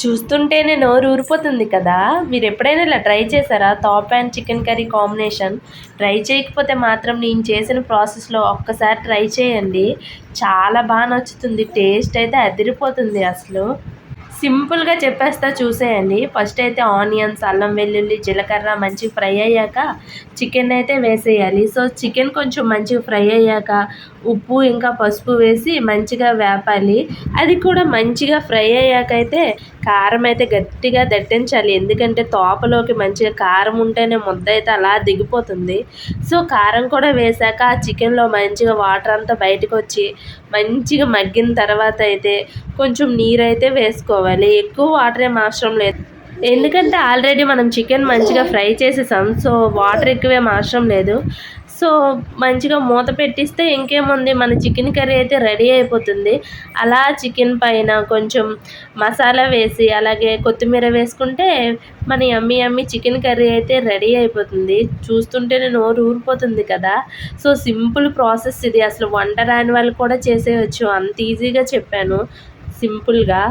చూస్తుంటేనే నోరు ఊరిపోతుంది కదా! మీరెప్పుడైనా ఇలా ట్రై చేశారా? Top and chicken curry combination. Try చేయకపోతే మాత్రం నేను చేసిన ప్రాసెస్‌లో ఒక్కసారి ట్రై చేయండి. చాలా నచ్చుతుంది. టేస్ట్ అయితే అదిరిపోతుంది అసలు. సింపుల్‌గా చెప్పేస్తా చూసేయండి. ఫస్ట్ అయితే ఆనియన్స్, అల్లం వెల్లుల్లి, జీలకర్ర మంచిగా ఫ్రై అయ్యాక చికెన్ అయితే వేసేయాలి. సో, చికెన్ కొంచెం మంచిగా ఫ్రై అయ్యాక ఉప్పు ఇంకా పసుపు వేసి మంచిగా వేపాలి. అది కూడా మంచిగా ఫ్రై అయ్యాకైతే కారం అయితే గట్టిగా దట్టించాలి. ఎందుకంటే తోపలోకి మంచిగా కారం ఉంటేనే ముద్ద అయితే అలా దిగిపోతుంది. సో, కారం కూడా వేశాక ఆ చికెన్‌లో మంచిగా వాటర్ అంతా బయటకొచ్చి మంచిగా మగ్గిన తర్వాత అయితే కొంచెం నీరైతే వేసుకోవాలి. ఎక్కువ వాటర్ ఏం అవసరం లేదు. ఎందుకంటే ఆల్రెడీ మనం చికెన్ మంచిగా ఫ్రై చేసేసాం. సో, వాటర్ ఎక్కువేం అవసరం లేదు. సో, మంచిగా మూత పెట్టిస్తే ఇంకేముంది, మన చికెన్ కర్రీ అయితే రెడీ అయిపోతుంది. అలా చికెన్ పైన కొంచెం మసాలా వేసి అలాగే కొత్తిమీర వేసుకుంటే మన యమ్మీ యమ్మీ చికెన్ కర్రీ అయితే రెడీ అయిపోతుంది. చూస్తుంటేనే నోరు ఊరిపోతుంది కదా! సో, సింపుల్ ప్రాసెస్ ఇది. అసలు వంట రాని వాళ్ళు కూడా చేసేయొచ్చు. అంత ఈజీగా చెప్పాను సింపుల్‌గా.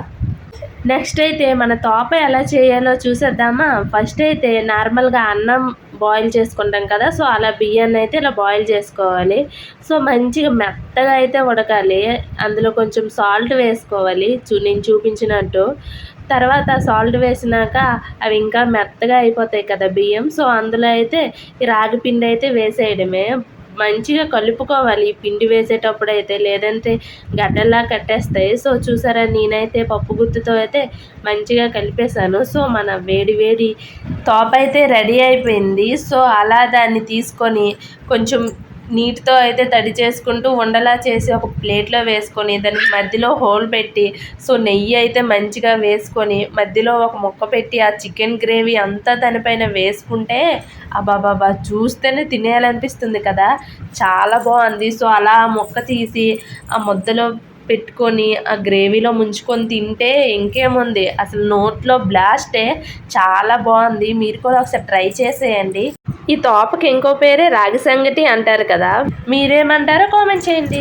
నెక్స్ట్ అయితే మన తోప ఎలా చేయాలో చూసేద్దామా? ఫస్ట్ అయితే నార్మల్‌గా అన్నం బాయిల్ చేసుకుంటాం కదా! సో, అలా బియ్యాన్ని అయితే ఇలా బాయిల్ చేసుకోవాలి. సో, మంచిగా మెత్తగా అయితే ఉడకాలి. అందులో కొంచెం సాల్ట్ వేసుకోవాలి. నేను చూపించినట్టు. తర్వాత సాల్ట్ వేసినాక అవి ఇంకా మెత్తగా అయిపోతాయి కదా బియ్యం. సో, అందులో అయితే ఈ రాగి పిండి అయితే వేసేయడమే. మంచిగా కలుపుకోవాలి ఈ పిండి వేసేటప్పుడైతే, లేదంటే గడ్డల్లా కట్టేస్తాయి. సో, చూసారా, నేనైతే పప్పు గుత్తితో అయితే మంచిగా కలిపేశాను. సో, మన వేడి వేడి తోపైతే రెడీ అయిపోయింది. సో, అలా దాన్ని తీసుకొని కొంచెం నీటితో అయితే తడి చేసుకుంటూ ఉండలా చేసి ఒక ప్లేట్లో వేసుకొని దానికి మధ్యలో హోల్ పెట్టి, సో, నెయ్యి అయితే మంచిగా వేసుకొని మధ్యలో ఒక ముక్క పెట్టి ఆ చికెన్ గ్రేవీ అంతా దానిపైన వేసుకుంటే అబ్బబ్బబ్బా! చూస్తేనే తినేయాలనిపిస్తుంది కదా! చాలా బాగుంది. సో, అలా ముక్క తీసి ఆ ముద్దలో పెట్టుకొని ఆ గ్రేవీలో ముంచుకొని తింటే ఇంకేముంది, అసలు నోట్లో బ్లాస్టే. చాలా బాగుంది. మీరు కూడా ఒకసారి ట్రై చేసేయండి. ఈ తోపకి ఇంకో పేరే రాగి సంగటి అంటారు కదా! మీరేమంటారో కామెంట్ చేయండి.